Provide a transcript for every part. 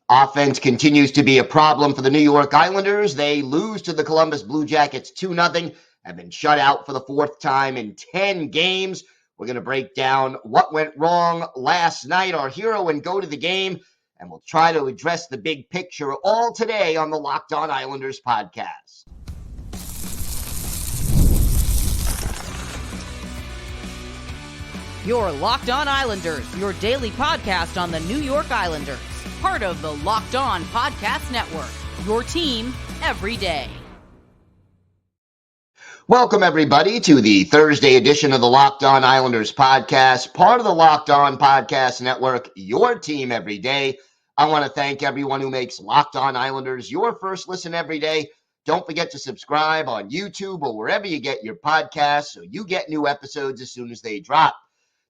Offense continues to be a problem for the New York Islanders. They lose to the Columbus Blue Jackets 2-0, have been shut out for the fourth time in 10 games. We're going to break down what went wrong last night, our hero and go to the game, and we'll try to address the big picture all today on the Locked On Islanders podcast. Your Locked On Islanders, your daily podcast on the New York Islanders. Part of the Locked On Podcast Network, your team every day. Welcome, everybody, to the Thursday edition of the Locked On Islanders podcast, part of the Locked On Podcast Network, your team every day. I want to thank everyone who makes Locked On Islanders your first listen every day. Don't forget to subscribe on YouTube or wherever you get your podcasts so you get new episodes as soon as they drop.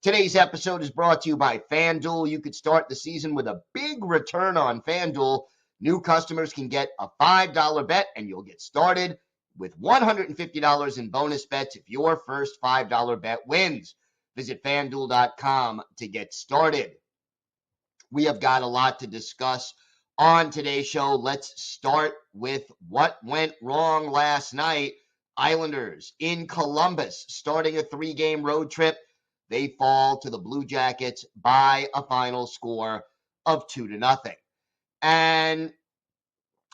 Today's episode is brought to you by FanDuel. You could start the season with a big return on FanDuel. New customers can get a $5 bet, and you'll get started with $150 in bonus bets if your first $5 bet wins. Visit FanDuel.com to get started. We have got a lot to discuss on today's show. Let's start with what went wrong last night. Islanders in Columbus starting a 3-game road trip. They fall to the Blue Jackets by a final score of 2-0. And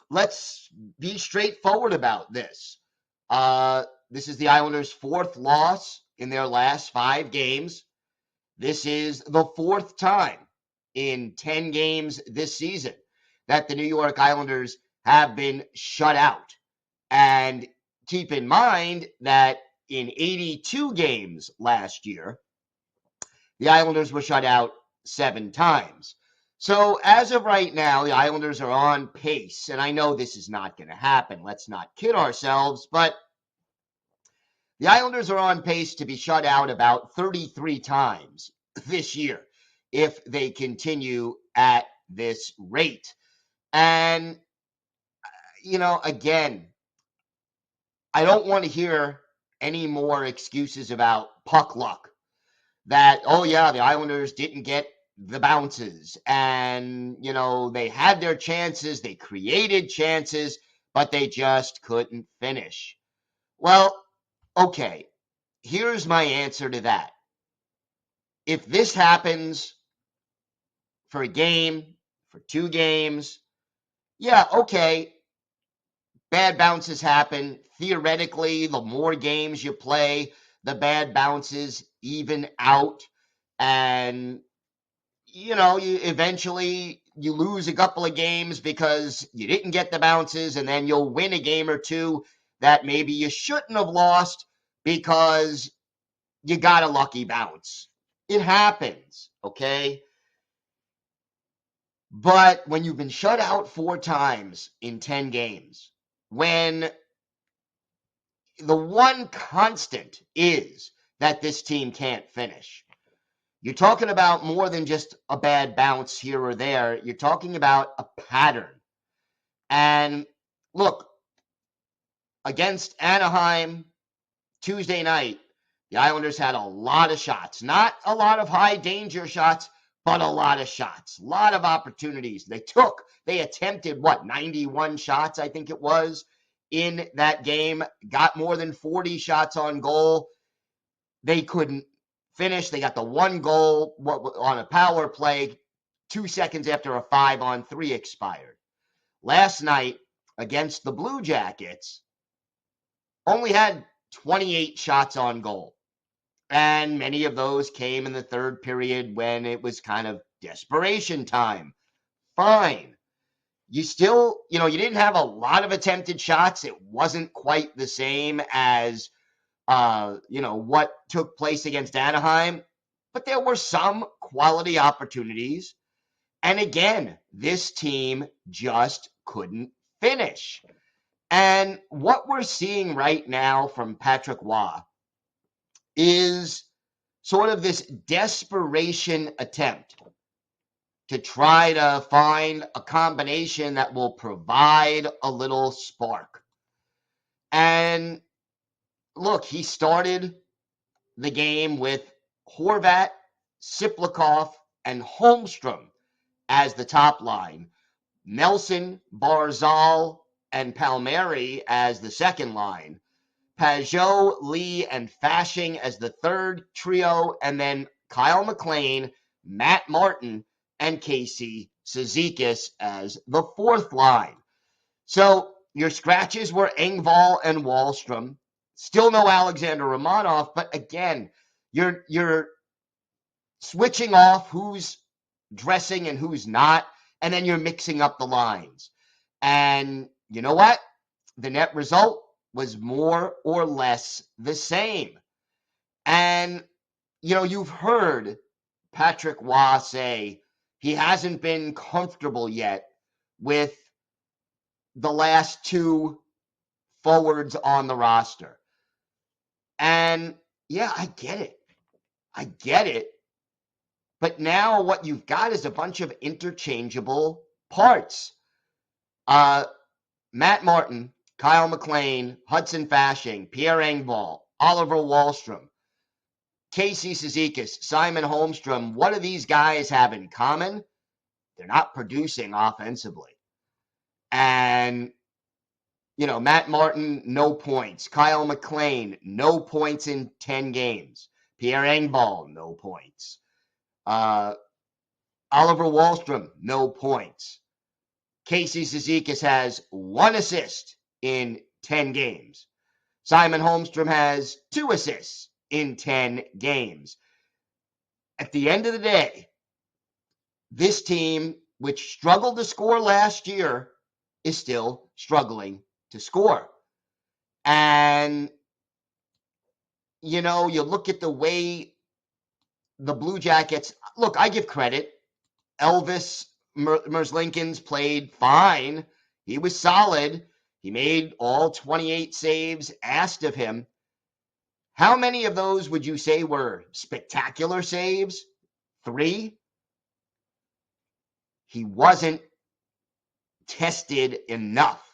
let's be straightforward about this. This is the Islanders' fourth loss in their last 5 games. This is the fourth time in 10 games this season that the New York Islanders have been shut out. And keep in mind that in 82 games last year, the Islanders were shut out 7 times. So as of right now, the Islanders are on pace, and I know this is not going to happen. Let's not kid ourselves, but the Islanders are on pace to be shut out about 33 times this year if they continue at this rate. And, again, I don't want to hear any more excuses about puck luck. That, oh yeah, the Islanders didn't get the bounces and, they had their chances, they created chances, but they just couldn't finish. Well, okay, here's my answer to that. If this happens for a game, for 2 games, yeah, okay, bad bounces happen. Theoretically, the more games you play, the bad bounces even out, and you eventually you lose a couple of games because you didn't get the bounces, and then you'll win a game or 2 that maybe you shouldn't have lost because you got a lucky bounce. It happens, okay? But when you've been shut out 4 times in 10 games, when the one constant is that this team can't finish. You're talking about more than just a bad bounce here or there. You're talking about a pattern. And look, against Anaheim Tuesday night, the Islanders had a lot of shots. Not a lot of high danger shots, but a lot of shots. A lot of opportunities. They attempted, 91 shots, I think it was, in that game. Got more than 40 shots on goal. They couldn't finish. They got the 1 goal on a power play 2 seconds after a 5-on-3 expired. Last night against the Blue Jackets, only had 28 shots on goal. And many of those came in the third period when it was kind of desperation time. Fine. You still, you didn't have a lot of attempted shots. It wasn't quite the same as what took place against Anaheim, but there were some quality opportunities. And again, this team just couldn't finish. And what we're seeing right now from Patrick Roy is sort of this desperation attempt to try to find a combination that will provide a little spark. And look, he started the game with Horvat, Siplikov, and Holmstrom as the top line. Nelson, Barzal, and Palmieri as the second line, Pajot, Lee, and Fashing as the third trio, and then Kyle McLean, Matt Martin, and Casey Cizikas as the fourth line. So your scratches were Engvall and Wahlstrom. Still no Alexander Romanov, but again, you're switching off who's dressing and who's not, and then you're mixing up the lines. And you know what? The net result was more or less the same. And, you've heard Patrick Roy say he hasn't been comfortable yet with the last two forwards on the roster. And yeah, I get it. But now what you've got is a bunch of interchangeable parts. Matt Martin, Kyle McLean, Hudson Fashing, Pierre Engvall, Oliver Wahlstrom, Casey Cizikas, Simon Holmstrom. What do these guys have in common? They're not producing offensively. And, Matt Martin, no points. Kyle McLean, no points in 10 games. Pierre Engvall, no points. Oliver Wahlstrom, no points. Casey Cizikas has 1 assist in 10 games. Simon Holmstrom has 2 assists in 10 games. At the end of the day, this team, which struggled to score last year, is still struggling to score. And, you look at the way the Blue Jackets, look, I give credit. Elvis Merzlikins played fine. He was solid. He made all 28 saves asked of him. How many of those would you say were spectacular saves? 3? He wasn't tested enough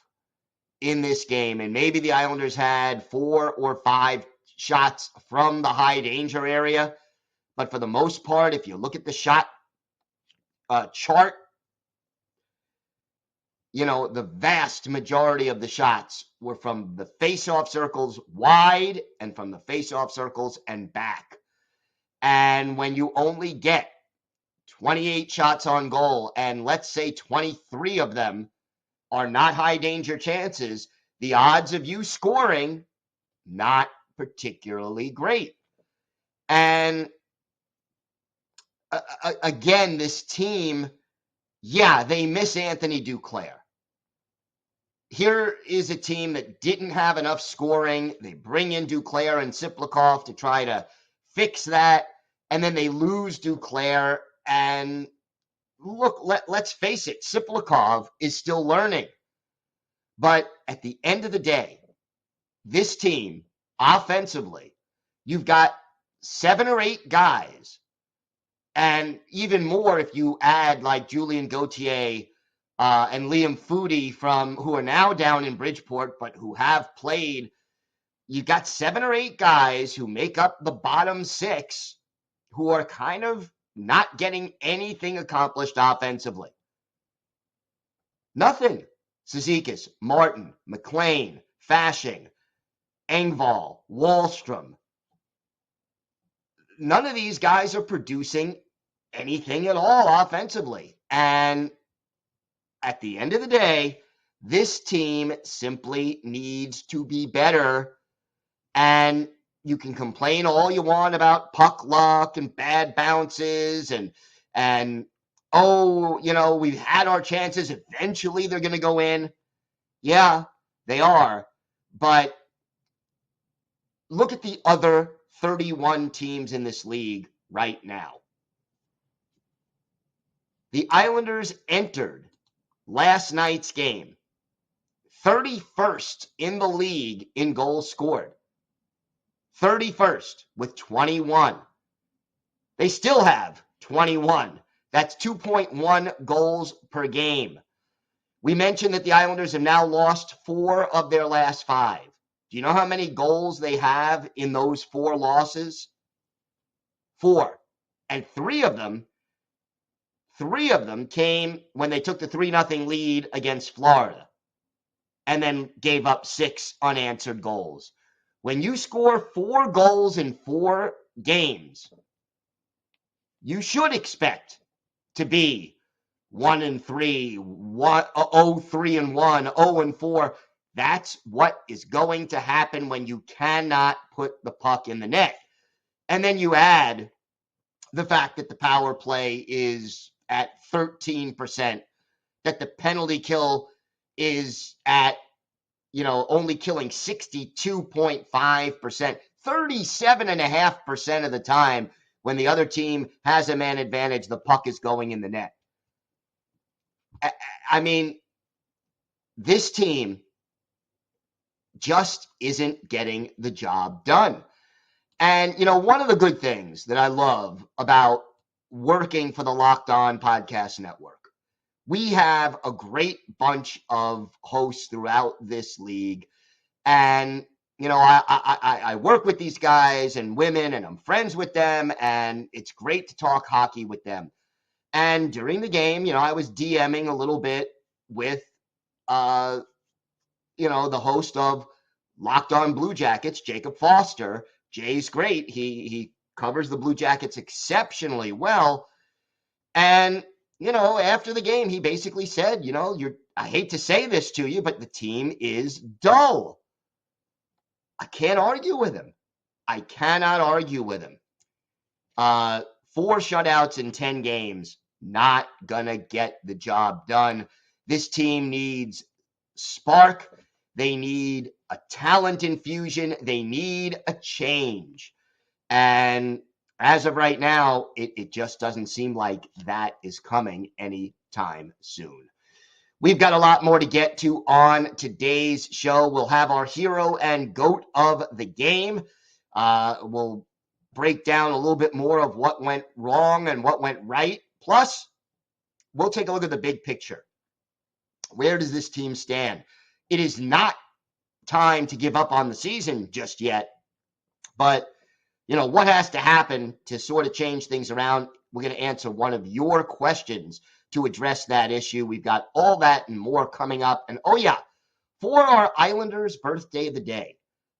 in this game, and maybe the Islanders had 4 or 5 shots from the high danger area, but for the most part, if you look at the shot chart, the vast majority of the shots were from the face-off circles wide and from the face-off circles and back. And when you only get 28 shots on goal, and let's say 23 of them are not high danger chances, the odds of you scoring, not particularly great. And again, this team, yeah, they miss Anthony Duclair. Here is a team that didn't have enough scoring. They bring in Duclair and Siplikov to try to fix that, and then they lose Duclair. And look, let's face it, Siplikov is still learning. But at the end of the day, this team, offensively, you've got 7 or 8 guys, and even more if you add like Julien Gauthier and Liam Foudy who are now down in Bridgeport, but who have played. You got 7 or 8 guys who make up the bottom 6 who are kind of not getting anything accomplished offensively. Nothing. Cizikas, Martin, McLean, Fashing, Engvall, Wahlstrom. None of these guys are producing anything at all offensively. And at the end of the day, this team simply needs to be better. And you can complain all you want about puck luck and bad bounces and we've had our chances. Eventually they're going to go in. Yeah, they are. But look at the other 31 teams in this league right now. The Islanders entered last night's game 31st in the league in goals scored. 31st with 21. They still have 21. That's 2.1 goals per game. We mentioned that the Islanders have now lost 4 of their last 5. Do you know how many goals they have in those 4 losses? 4. And 3 of them 3 of them came when they took the 3-0 lead against Florida and then gave up 6 unanswered goals. When you score 4 goals in 4 games, you should expect to be 1-3, 0-3-1, 0-4. That's what is going to happen when you cannot put the puck in the net. And then you add the fact that the power play is at 13%, that the penalty kill is at, only killing 62.5%, 37.5% of the time when the other team has a man advantage, the puck is going in the net. I mean, this team just isn't getting the job done. And, one of the good things that I love about working for the Locked On Podcast Network, we have a great bunch of hosts throughout this league. And, I work with these guys and women, and I'm friends with them, and it's great to talk hockey with them. And during the game, I was DMing a little bit with, the host of Locked On Blue Jackets, Jacob Foster. Jay's great. He covers the Blue Jackets exceptionally well. And, after the game, he basically said, I hate to say this to you, but the team is dull. I can't argue with him. I cannot argue with him. 4 shutouts in 10 games, not gonna get the job done. This team needs spark. They need a talent infusion. They need a change. And as of right now, it just doesn't seem like that is coming anytime soon. We've got a lot more to get to on today's show. We'll have our hero and GOAT of the game. We'll break down a little bit more of what went wrong and what went right. Plus, we'll take a look at the big picture. Where does this team stand? It is not time to give up on the season just yet. But, what has to happen to sort of change things around? We're going to answer one of your questions to address that issue. We've got all that and more coming up. And for our Islanders' birthday of the day,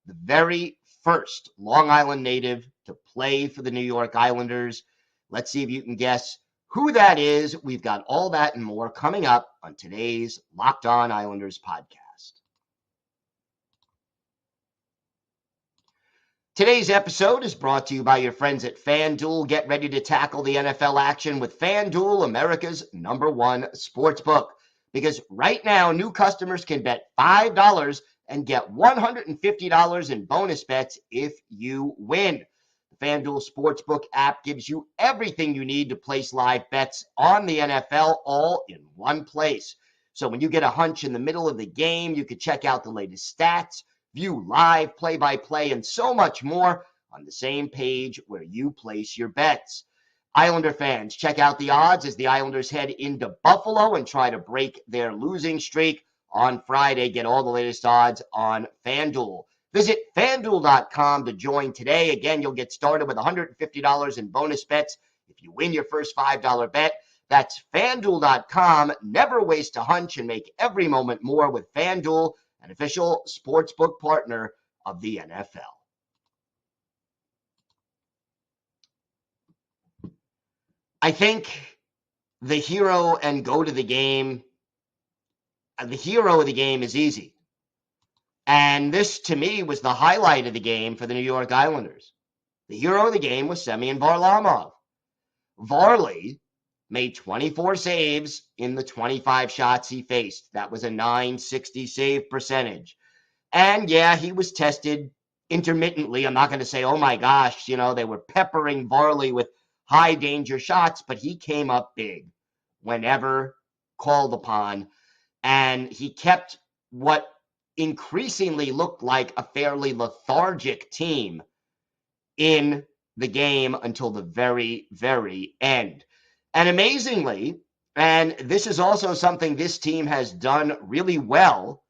the very first Long Island native to play for the New York Islanders. Let's see if you can guess who that is. We've got all that and more coming up on today's Locked On Islanders podcast. Today's episode is brought to you by your friends at FanDuel. Get ready to tackle the NFL action with FanDuel, America's #1 sportsbook. Because right now, new customers can bet $5 and get $150 in bonus bets if you win. The FanDuel Sportsbook app gives you everything you need to place live bets on the NFL all in one place. So when you get a hunch in the middle of the game, you can check out the latest stats, view live play-by-play, and so much more on the same page where you place your bets. Islander fans, check out the odds as the Islanders head into Buffalo and try to break their losing streak on Friday. Get all the latest odds on FanDuel. Visit FanDuel.com to join today. Again, you'll get started with $150 in bonus bets if you win your first $5 bet. That's FanDuel.com. Never waste a hunch and make every moment more with FanDuel, an official sportsbook partner of the NFL. I think the hero and GOAT of the game, the hero of the game is easy. And this, to me, was the highlight of the game for the New York Islanders. The hero of the game was Semyon Varlamov. Varley made 24 saves in the 25 shots he faced. That was a .960 save percentage. And yeah, he was tested intermittently. I'm not going to say, oh my gosh, they were peppering Varley with high danger shots, but he came up big whenever called upon. And he kept what increasingly looked like a fairly lethargic team in the game until the very, very end. And amazingly, and this is also something this team has done really well,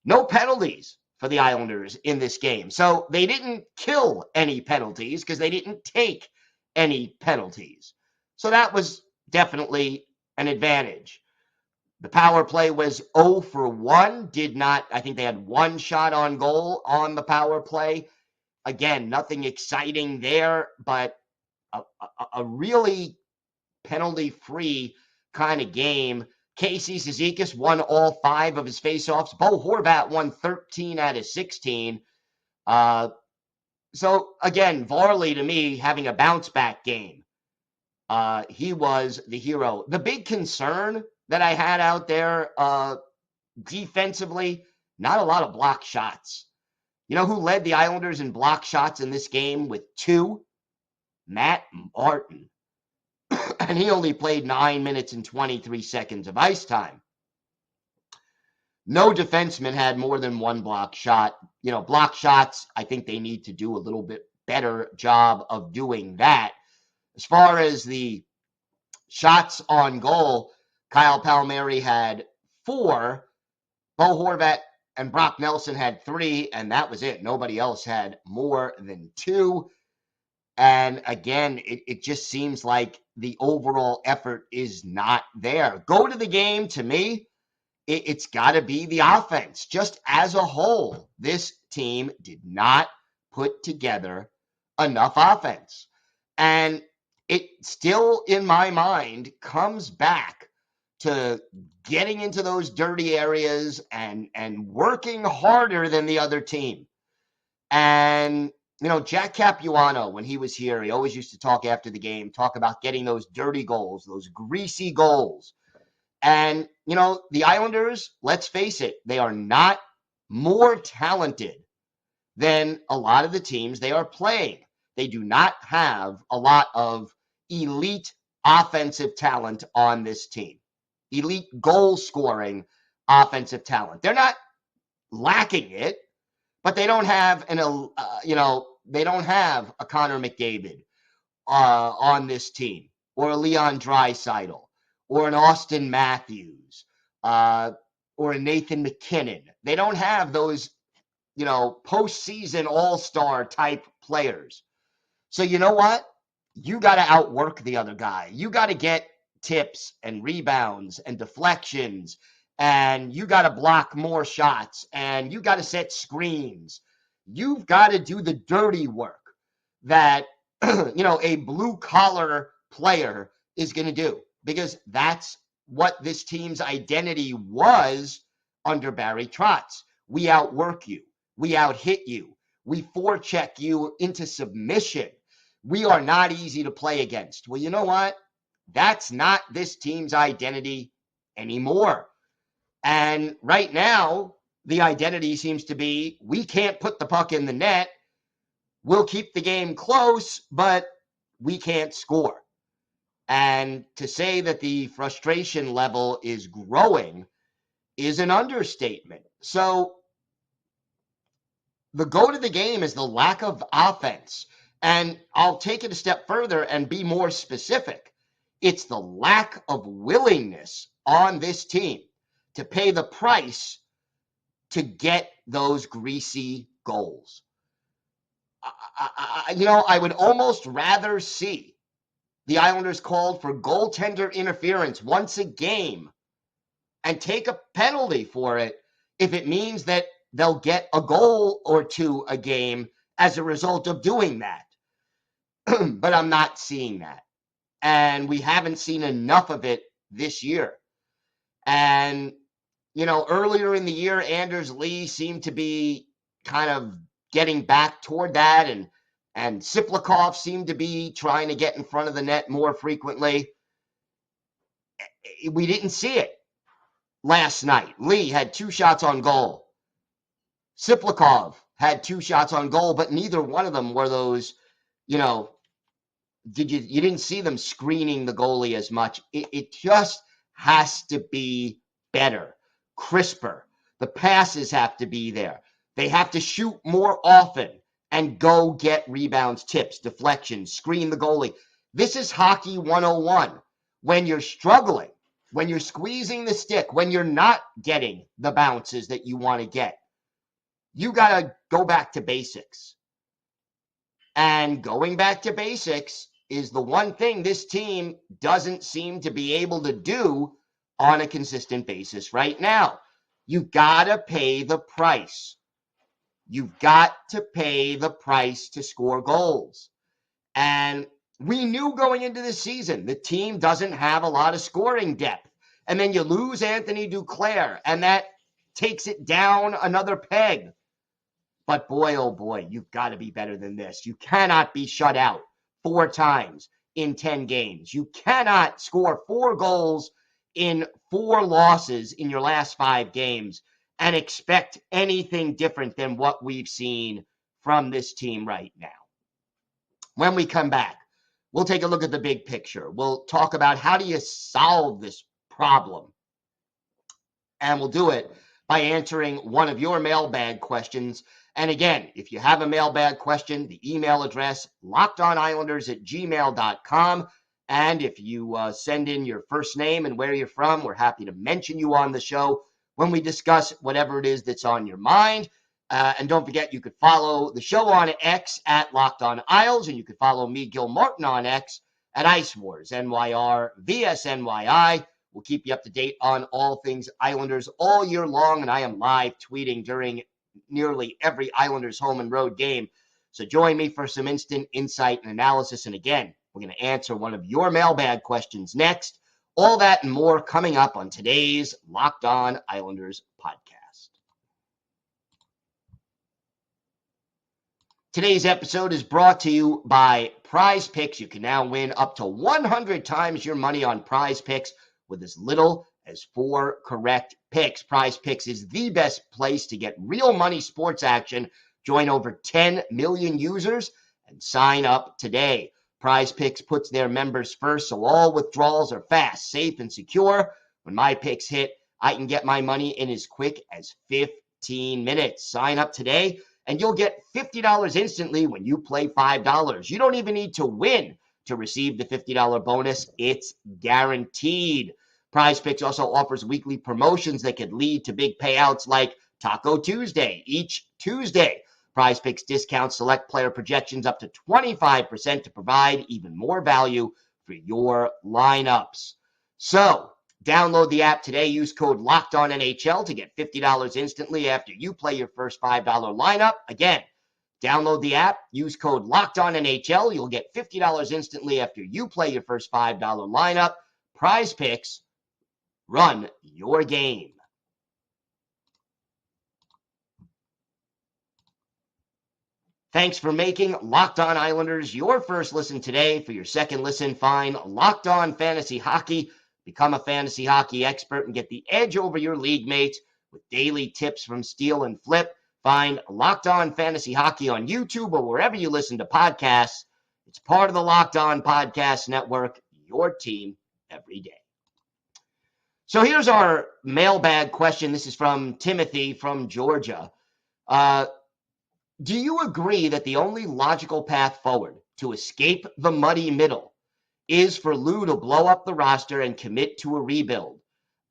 no penalties for the Islanders in this game. So they didn't kill any penalties because they didn't take any penalties. So that was definitely an advantage. The power play was 0 for 1. I think they had one shot on goal on the power play. Again, nothing exciting there, but a really penalty-free kind of game. Casey Cizikas won all 5 of his faceoffs. Bo Horvat won 13 out of 16. So, again, Varley, to me, having a bounce-back game. He was the hero. The big concern that I had out there defensively, not a lot of block shots. You know who led the Islanders in block shots in this game with 2? Matt Martin. And he only played 9 minutes and 23 seconds of ice time. No defenseman had more than 1 block shot. You know, block shots, I think they need to do a little bit better job of doing that. As far as the shots on goal, Kyle Palmieri had 4. Bo Horvat and Brock Nelson had 3, and that was it. Nobody else had more than 2. And again, it just seems like the overall effort is not there. Go to the game, to me, it's got to be the offense. Just as a whole, this team did not put together enough offense. And it still, in my mind, comes back to getting into those dirty areas and working harder than the other team. And you know, Jack Capuano, when he was here, he always used to talk after the game, talk about getting those dirty goals, those greasy goals. And, you know, the Islanders, let's face it, they are not more talented than a lot of the teams they are playing. They do not have a lot of elite offensive talent on this team, elite goal-scoring offensive talent. They're not lacking it, but they don't have they don't have a Connor McDavid on this team, or a Leon Draisaitl, or an Austin Matthews, or a Nathan McKinnon. They don't have those, you know, postseason all-star type players. So you know what? You got to outwork the other guy. You got to get tips and rebounds and deflections, and you got to block more shots, and you got to set screens. You've got to do the dirty work that, you know, a blue-collar player is going to do, because that's what this team's identity was under Barry Trotz. We outwork you. We out-hit you. We forecheck you into submission. We are not easy to play against. Well, you know what? That's not this team's identity anymore. And right now, the identity seems to be, we can't put the puck in the net. We'll keep the game close, but we can't score. And to say that the frustration level is growing is an understatement. So the go to the game is the lack of offense. And I'll take it a step further and be more specific. It's the lack of willingness on this team to pay the price to get those greasy goals. I would almost rather see the Islanders called for goaltender interference once a game and take a penalty for it if it means that they'll get a goal or 2 a game as a result of doing that. But I'm not seeing that. And we haven't seen enough of it this year. And, you know, earlier in the year, Anders Lee seemed to be kind of getting back toward that, and Siplikov seemed to be trying to get in front of the net more frequently. We didn't see it last night. Lee had 2 shots on goal. Siplikov had 2 shots on goal, but neither one of them were those, you know, you didn't see them screening the goalie as much. It just has to be better, crisper. The passes have to be there. They have to shoot more often and go get rebounds, tips, deflections, screen the goalie. This is hockey 101. When you're struggling, when you're squeezing the stick, when you're not getting the bounces that you want to get, you got to go back to basics. And going back to basics is the one thing this team doesn't seem to be able to do on a consistent basis right now. You got to pay the price. You've got to pay the price to score goals. And we knew going into the season, the team doesn't have a lot of scoring depth. And then you lose Anthony Duclair, and that takes it down another peg. But boy, oh boy, you've got to be better than this. You cannot be shut out 4 times in 10 games. You cannot score 4 goals in 4 losses in your last 5 games and expect anything different than what we've seen from this team right now. When we come back, we'll take a look at the big picture. We'll talk about how do you solve this problem. And we'll do it by answering one of your mailbag questions. And again, if you have a mailbag question, the email address, lockedonislanders@gmail.com. And if you send in your first name and where you're from, we're happy to mention you on the show when we discuss whatever it is that's on your mind. And don't forget, you could follow the show on X at Locked On Isles, and you could follow me, Gil Martin, on X at Ice Wars, NYR, VSNYI. We'll keep you up to date on all things Islanders all year long, and I am live tweeting during nearly every Islanders home and road game. So join me for some instant insight and analysis. And again, we're going to answer one of your mailbag questions next. All that and more coming up on today's Locked On Islanders podcast. Today's episode is brought to you by Prize Picks. You can now win up to 100 times your money on Prize Picks with as little as 4 correct picks. Prize Picks is the best place to get real money sports action. Join over 10 million users and sign up today. Prize Picks puts their members first, so all withdrawals are fast, safe, and secure. When my picks hit, I can get my money in as quick as 15 minutes. Sign up today, and you'll get $50 instantly when you play $5. You don't even need to win to receive the $50 bonus. It's guaranteed. Prize Picks also offers weekly promotions that could lead to big payouts like Taco Tuesday each Tuesday. Prize Picks discounts select player projections up to 25% to provide even more value for your lineups. So, download the app today. Use code LOCKEDONNHL to get $50 instantly after you play your first $5 lineup. Again, download the app. Use code LOCKEDONNHL. You'll get $50 instantly after you play your first $5 lineup. Prize Picks. Run your game. Thanks for making Locked On Islanders your first listen today. For your second listen, find Locked On Fantasy Hockey. Become a fantasy hockey expert and get the edge over your league mates with daily tips from Steal and Flip. Find Locked On Fantasy Hockey on YouTube or wherever you listen to podcasts. It's part of the Locked On Podcast Network, your team every day. So here's our mailbag question. This is from Timothy from Georgia. Do you agree that the only logical path forward to escape the muddy middle is for Lou to blow up the roster and commit to a rebuild?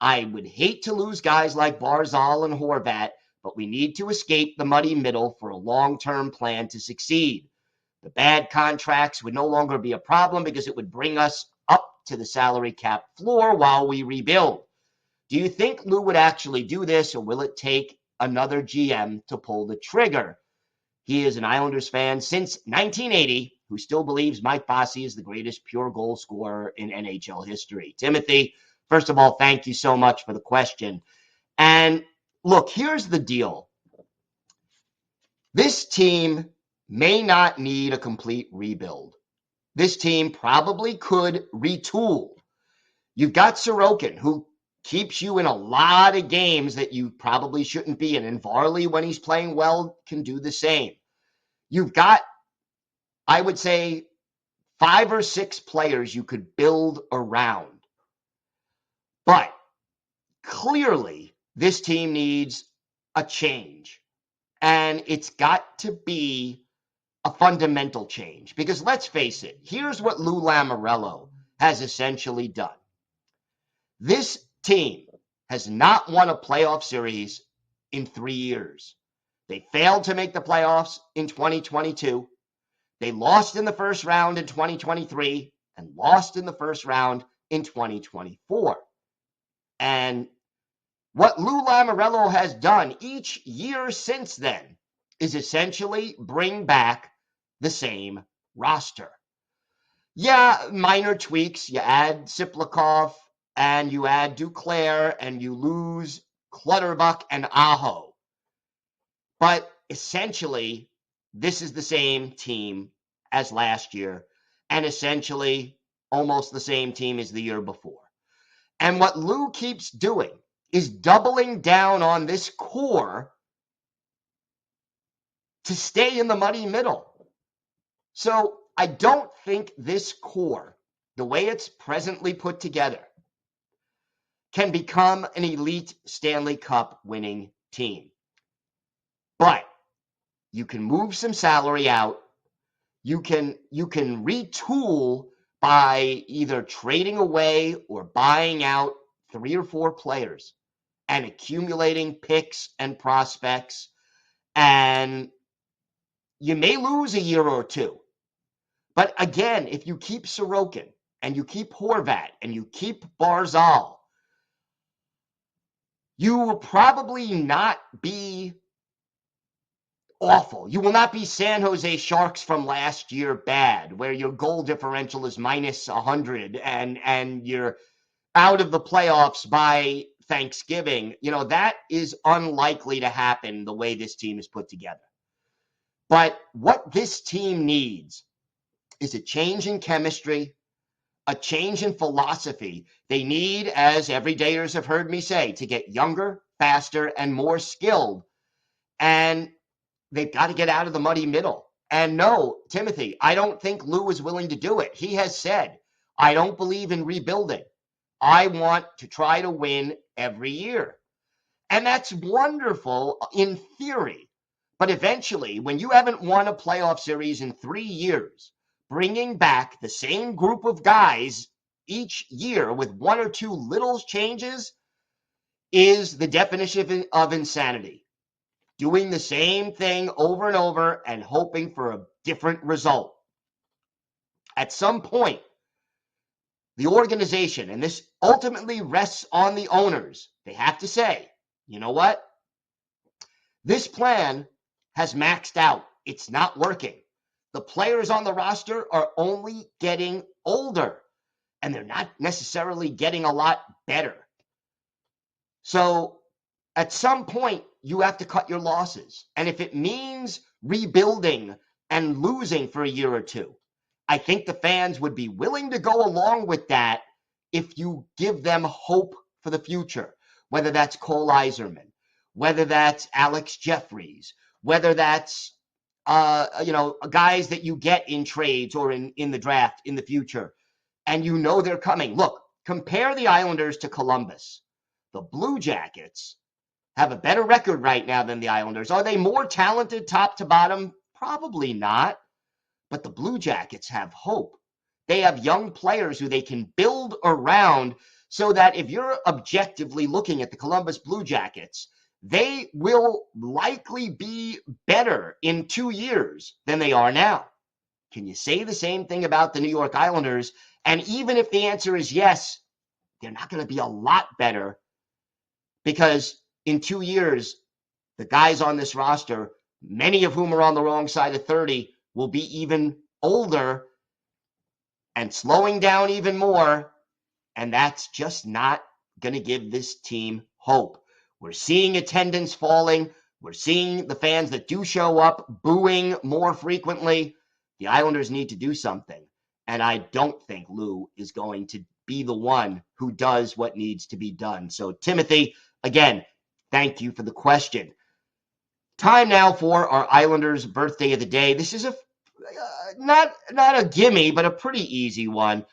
I would hate to lose guys like Barzal and Horvat, but we need to escape the muddy middle for a long-term plan to succeed. The bad contracts would no longer be a problem because it would bring us up to the salary cap floor while we rebuild. Do you think Lou would actually do this, or will it take another GM to pull the trigger? He is an Islanders fan since 1980 who still believes Mike Bossy is the greatest pure goal scorer in NHL history. Timothy, first of all, thank you so much for the question. And look, here's the deal. This team may not need a complete rebuild. This team probably could retool. You've got Sorokin, who keeps you in a lot of games that you probably shouldn't be in. And Varley, when he's playing well, can do the same. You've got, I would say, 5 or 6 players you could build around. But clearly, this team needs a change. And it's got to be a fundamental change. Because let's face it, here's what Lou Lamoriello has essentially done. This team has not won a playoff series in 3 years. They failed to make the playoffs in 2022. They lost in the first round in 2023 and lost in the first round in 2024. And what Lou Lamoriello has done each year since then is essentially bring back the same roster. Yeah, minor tweaks. You add Siplikov and you add Duclair and you lose Clutterbuck and Aho. But essentially, this is the same team as last year and essentially almost the same team as the year before. And what Lou keeps doing is doubling down on this core to stay in the muddy middle. So I don't think this core, the way it's presently put together, can become an elite Stanley Cup winning team. But you can move some salary out. You can retool by either trading away or buying out 3 or 4 players and accumulating picks and prospects. And you may lose a year or two. But again, if you keep Sorokin and you keep Horvat and you keep Barzal, you will probably not be awful. You will not be San Jose Sharks from last year bad, where your goal differential is minus 100 and you're out of the playoffs by Thanksgiving. That is unlikely to happen the way this team is put together. But what this team needs is a change in chemistry, a change in philosophy. They need, as everydayers have heard me say, to get younger, faster, and more skilled. And they've got to get out of the muddy middle. And no, Timothy, I don't think Lou is willing to do it. He has said, I don't believe in rebuilding. I want to try to win every year. And that's wonderful in theory. But eventually, when you haven't won a playoff series in 3 years, bringing back the same group of guys each year with 1 or 2 little changes is the definition of insanity. Doing the same thing over and over and hoping for a different result. At some point, the organization, and this ultimately rests on the owners, they have to say, you know what? This plan has maxed out. It's not working. The players on the roster are only getting older, and they're not necessarily getting a lot better. So at some point, you have to cut your losses. And if it means rebuilding and losing for a year or two, I think the fans would be willing to go along with that if you give them hope for the future, whether that's Cole Iserman, whether that's Alex Jeffries, whether that's guys that you get in trades or in the draft in the future, and they're coming. Look, compare the Islanders to Columbus. The Blue Jackets have a better record right now than the Islanders. Are they more talented top to bottom? Probably not. But the Blue Jackets have hope. They have young players who they can build around so that if you're objectively looking at the Columbus Blue Jackets, they will likely be better in 2 years than they are now. Can you say the same thing about the New York Islanders? And even if the answer is yes, they're not going to be a lot better because in 2 years, the guys on this roster, many of whom are on the wrong side of 30, will be even older and slowing down even more. And that's just not going to give this team hope. We're seeing attendance falling. We're seeing the fans that do show up booing more frequently. The Islanders need to do something. And I don't think Lou is going to be the one who does what needs to be done. So, Timothy, again, thank you for the question. Time now for our Islanders birthday of the day. This is not a gimme, but a pretty easy one.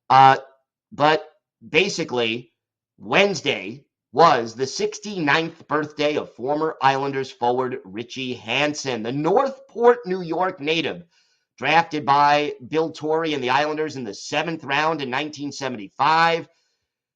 But basically, Wednesday was the 69th birthday of former Islanders forward Richie Hansen, the Northport, New York native, drafted by Bill Torrey and the Islanders in the 7th round in 1975.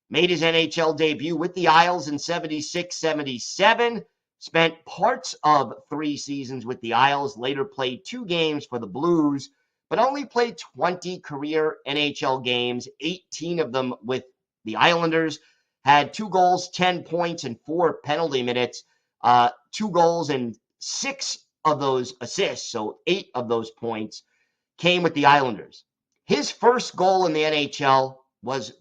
Made his NHL debut with the Isles in 76-77. Spent parts of 3 seasons with the Isles, later played 2 games for the Blues. but only played 20 career NHL games, 18 of them with the Islanders, had 2 goals, 10 points, and 4 penalty minutes, 2 goals and 6 of those assists, so 8 of those points came with the Islanders. His first goal in the NHL was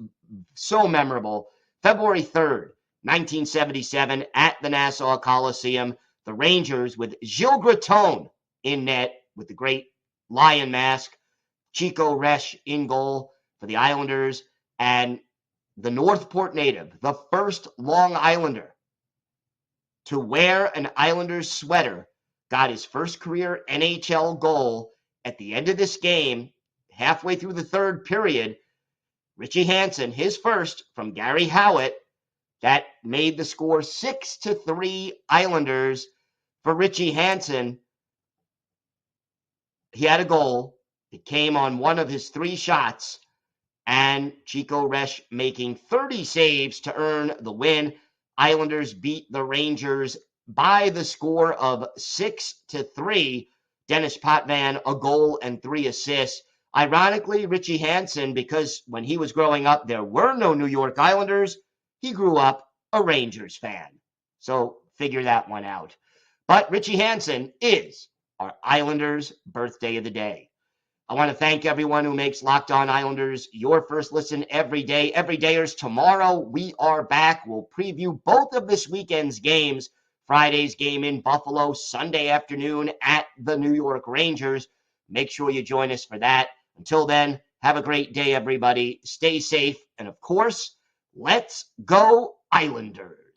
so memorable. February 3rd, 1977, at the Nassau Coliseum, the Rangers with Gil Martin in net with the great lion mask, Chico Resch in goal for the Islanders, and the Northport native, the first Long Islander to wear an Islanders sweater, got his first career NHL goal at the end of this game, halfway through the third period. Richie Hansen, his first from Gary Howitt, that made the score 6-3 Islanders for Richie Hansen. He had a goal. It came on one of his 3 shots, and Chico Resch making 30 saves to earn the win. Islanders beat the Rangers by the score of 6-3. Dennis Potvin, a goal and 3 assists. Ironically, Richie Hansen, because when he was growing up, there were no New York Islanders, he grew up a Rangers fan. So figure that one out. But Richie Hansen is our Islanders' birthday of the day. I want to thank everyone who makes Locked On Islanders your first listen every day. Everydayers, tomorrow we are back. We'll preview both of this weekend's games. Friday's game in Buffalo, Sunday afternoon at the New York Rangers. Make sure you join us for that. Until then, have a great day, everybody. Stay safe. And of course, let's go Islanders.